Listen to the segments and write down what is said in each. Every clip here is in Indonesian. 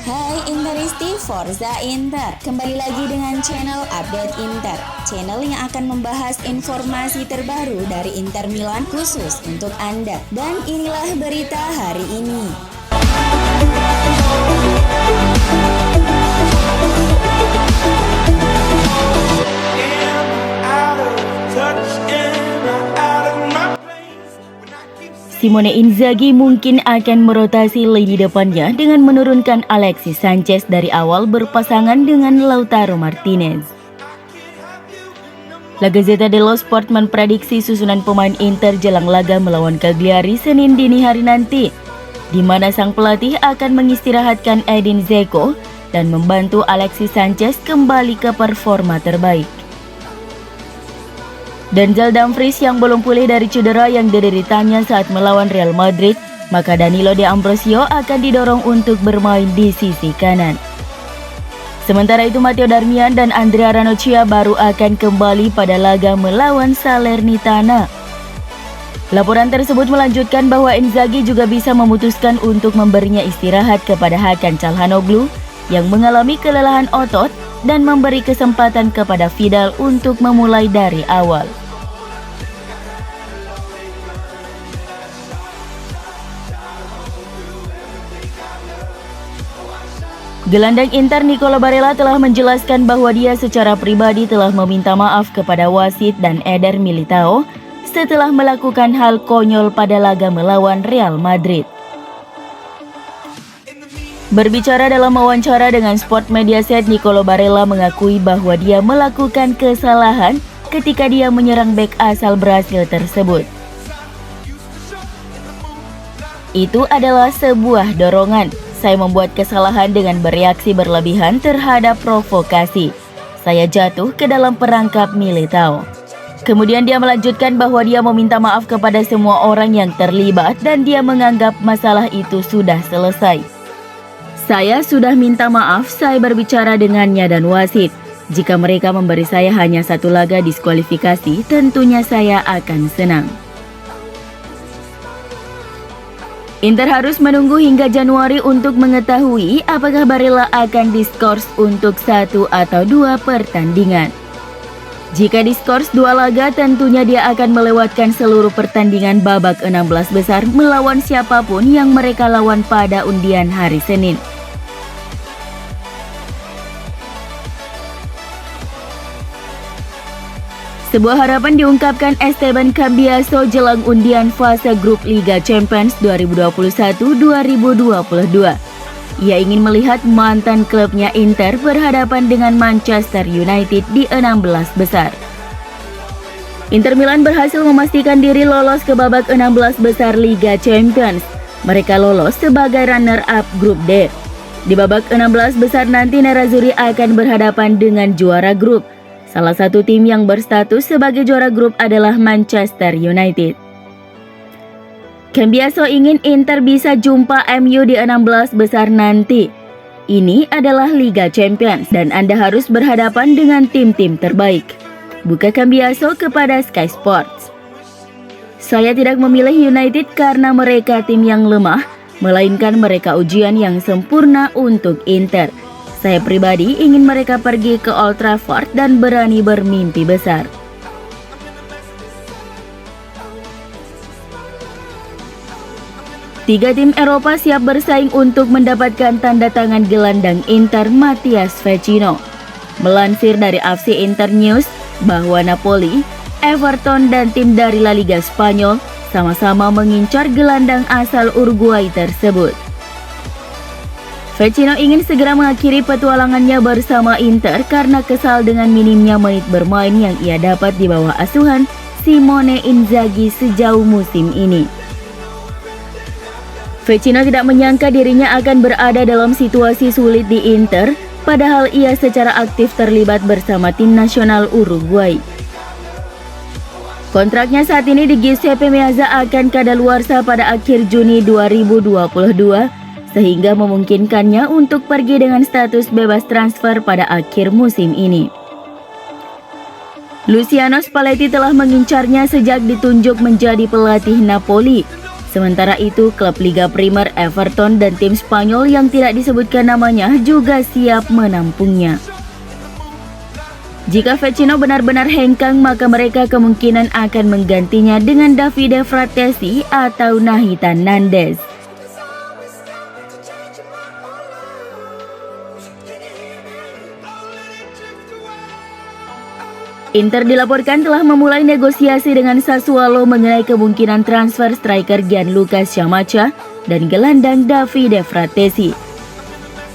Hai Interisti Forza Inter, kembali lagi dengan channel Update Inter, channel yang akan membahas informasi terbaru dari Inter Milan khusus untuk Anda. Dan inilah berita hari ini. Simone Inzaghi mungkin akan merotasi lini depannya dengan menurunkan Alexis Sanchez dari awal berpasangan dengan Lautaro Martinez. La Gazzetta dello Sport memprediksi susunan pemain Inter jelang laga melawan Cagliari Senin dini hari nanti, di mana sang pelatih akan mengistirahatkan Edin Dzeko dan membantu Alexis Sanchez kembali ke performa terbaik. Denzel Dumfries yang belum pulih dari cedera yang dideritanya saat melawan Real Madrid, maka Danilo De Ambrosio akan didorong untuk bermain di sisi kanan. Sementara itu Matteo Darmian dan Andrea Ranocchia baru akan kembali pada laga melawan Salernitana. Laporan tersebut melanjutkan bahwa Inzaghi juga bisa memutuskan untuk memberinya istirahat kepada Hakan Calhanoglu yang mengalami kelelahan otot dan memberi kesempatan kepada Vidal untuk memulai dari awal. Gelandang Inter Nicolo Barella telah menjelaskan bahwa dia secara pribadi telah meminta maaf kepada wasit dan Eder Militao setelah melakukan hal konyol pada laga melawan Real Madrid. Berbicara dalam wawancara dengan Sport Mediaset, Nicolo Barella mengakui bahwa dia melakukan kesalahan ketika dia menyerang bek asal Brasil tersebut. Itu adalah sebuah dorongan. Saya membuat kesalahan dengan bereaksi berlebihan terhadap provokasi. Saya jatuh ke dalam perangkap Militao. Kemudian dia melanjutkan bahwa dia meminta maaf kepada semua orang yang terlibat dan dia menganggap masalah itu sudah selesai. Saya sudah minta maaf, saya berbicara dengannya dan wasit. Jika mereka memberi saya hanya satu laga diskualifikasi, tentunya saya akan senang. Inter harus menunggu hingga Januari untuk mengetahui apakah Barella akan diskors untuk 1 atau 2 pertandingan. Jika diskors 2 laga, tentunya dia akan melewatkan seluruh pertandingan babak 16 besar melawan siapapun yang mereka lawan pada undian hari Senin. Sebuah harapan diungkapkan Esteban Cambiaso jelang undian fase grup Liga Champions 2021-2022. Ia ingin melihat mantan klubnya Inter berhadapan dengan Manchester United di 16 besar. Inter Milan berhasil memastikan diri lolos ke babak 16 besar Liga Champions. Mereka lolos sebagai runner-up grup D. Di babak 16 besar nanti Nerazzurri akan berhadapan dengan juara grup. Salah satu tim yang berstatus sebagai juara grup adalah Manchester United. Cambiaso ingin Inter bisa jumpa MU di 16 besar nanti. Ini adalah Liga Champions dan Anda harus berhadapan dengan tim-tim terbaik. Buka Cambiaso kepada Sky Sports. Saya tidak memilih United karena mereka tim yang lemah, melainkan mereka ujian yang sempurna untuk Inter. Saya pribadi ingin mereka pergi ke Old Trafford dan berani bermimpi besar. Tiga tim Eropa siap bersaing untuk mendapatkan tanda tangan gelandang Inter Matthias Vecino. Melansir dari FC Inter News bahwa Napoli, Everton dan tim dari La Liga Spanyol sama-sama mengincar gelandang asal Uruguay tersebut. Vecino ingin segera mengakhiri petualangannya bersama Inter karena kesal dengan minimnya menit bermain yang ia dapat di bawah asuhan Simone Inzaghi sejauh musim ini. Vecino tidak menyangka dirinya akan berada dalam situasi sulit di Inter, padahal ia secara aktif terlibat bersama tim nasional Uruguay. Kontraknya saat ini di Giuseppe Meazza akan kadaluarsa pada akhir Juni 2022, sehingga memungkinkannya untuk pergi dengan status bebas transfer pada akhir musim ini. Luciano Spalletti telah mengincarnya sejak ditunjuk menjadi pelatih Napoli. Sementara itu, klub Liga Primer Everton dan tim Spanyol yang tidak disebutkan namanya juga siap menampungnya. Jika Vecino benar-benar hengkang, maka mereka kemungkinan akan menggantinya dengan Davide Fratesi atau Nathan Nandez. Inter dilaporkan telah memulai negosiasi dengan Sassuolo mengenai kemungkinan transfer striker Gianluca Scamacca dan gelandang Davide Fratesi.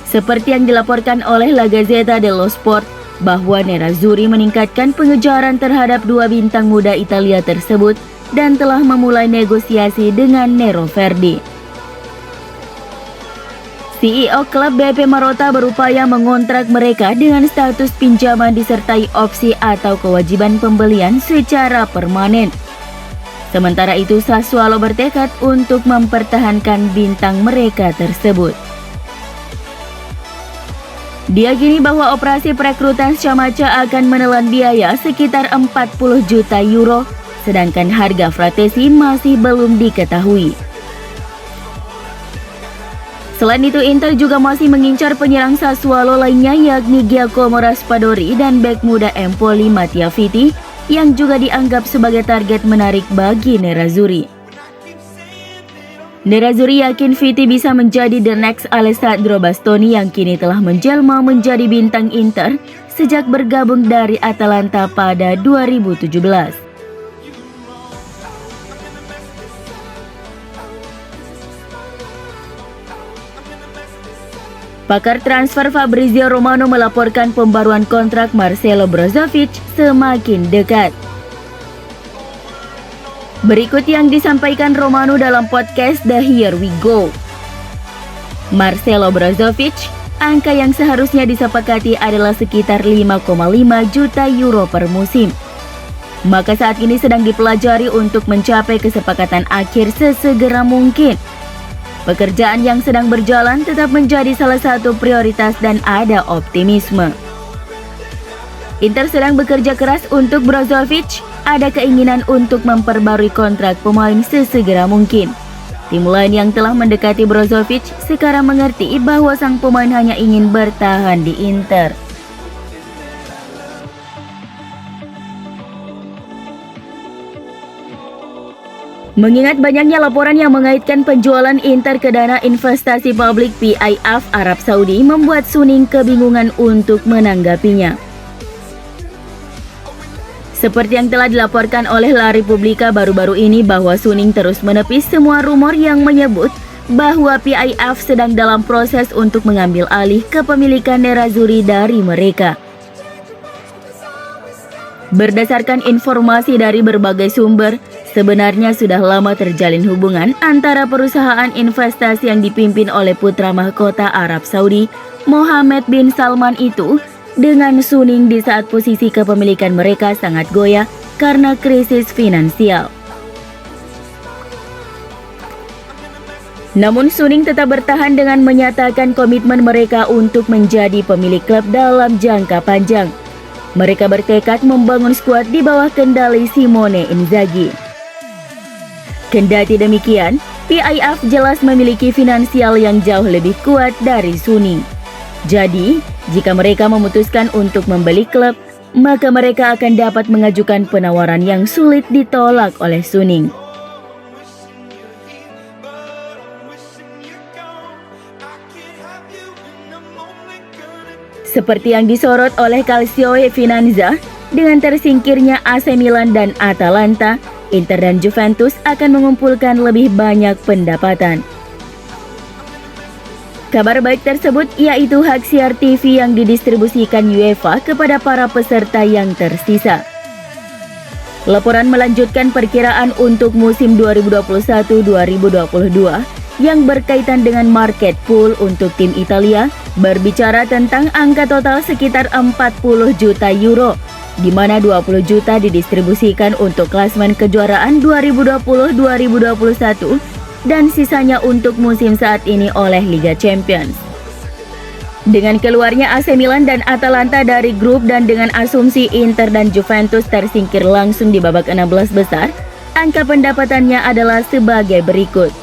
Seperti yang dilaporkan oleh La Gazzetta dello Sport, bahwa Nerazzurri meningkatkan pengejaran terhadap dua bintang muda Italia tersebut dan telah memulai negosiasi dengan Nero Verdi. CEO klub BP Marotta berupaya mengontrak mereka dengan status pinjaman disertai opsi atau kewajiban pembelian secara permanen. Sementara itu, Sassuolo bertekad untuk mempertahankan bintang mereka tersebut. Diyakini bahwa operasi perekrutan Scamacca akan menelan biaya sekitar 40 juta euro, sedangkan harga Fratesi masih belum diketahui. Selain itu, Inter juga masih mengincar penyerang Sassuolo lainnya, yakni Giacomo Raspadori dan bek muda Empoli Mattia Vitti yang juga dianggap sebagai target menarik bagi Nerazzurri. Nerazzurri yakin Vitti bisa menjadi the next Alessandro Bastoni yang kini telah menjelma menjadi bintang Inter sejak bergabung dari Atalanta pada 2017. Pakar transfer Fabrizio Romano melaporkan pembaruan kontrak Marcelo Brozovic semakin dekat. Berikut yang disampaikan Romano dalam podcast The Here We Go. Marcelo Brozovic, angka yang seharusnya disepakati adalah sekitar 5,5 juta euro per musim. Maka saat ini sedang dipelajari untuk mencapai kesepakatan akhir sesegera mungkin. Pekerjaan yang sedang berjalan tetap menjadi salah satu prioritas dan ada optimisme. Inter sedang bekerja keras untuk Brozovic, ada keinginan untuk memperbarui kontrak pemain sesegera mungkin. Tim lain yang telah mendekati Brozovic sekarang mengerti bahwa sang pemain hanya ingin bertahan di Inter. Mengingat banyaknya laporan yang mengaitkan penjualan Inter ke dana investasi publik PIF Arab Saudi membuat Suning kebingungan untuk menanggapinya. Seperti yang telah dilaporkan oleh La Repubblica baru-baru ini bahwa Suning terus menepis semua rumor yang menyebut bahwa PIF sedang dalam proses untuk mengambil alih kepemilikan Nerazzurri dari mereka. Berdasarkan informasi dari berbagai sumber, sebenarnya sudah lama terjalin hubungan antara perusahaan investasi yang dipimpin oleh putra mahkota Arab Saudi, Mohammed bin Salman itu, dengan Suning di saat posisi kepemilikan mereka sangat goyah karena krisis finansial. Namun Suning tetap bertahan dengan menyatakan komitmen mereka untuk menjadi pemilik klub dalam jangka panjang. Mereka bertekad membangun skuad di bawah kendali Simone Inzaghi. Kendati demikian, PIF jelas memiliki finansial yang jauh lebih kuat dari Suning. Jadi, jika mereka memutuskan untuk membeli klub, maka mereka akan dapat mengajukan penawaran yang sulit ditolak oleh Suning. Seperti yang disorot oleh Calcio Finanza, dengan tersingkirnya AC Milan dan Atalanta, Inter dan Juventus akan mengumpulkan lebih banyak pendapatan. Kabar baik tersebut yaitu hak siar TV yang didistribusikan UEFA kepada para peserta yang tersisa. Laporan melanjutkan perkiraan untuk musim 2021-2022 yang berkaitan dengan market pool untuk tim Italia berbicara tentang angka total sekitar 40 juta euro, di mana 20 juta didistribusikan untuk klasemen kejuaraan 2020-2021 dan sisanya untuk musim saat ini oleh Liga Champions. Dengan keluarnya AC Milan dan Atalanta dari grup dan dengan asumsi Inter dan Juventus tersingkir langsung di babak 16 besar, Angka pendapatannya adalah sebagai berikut.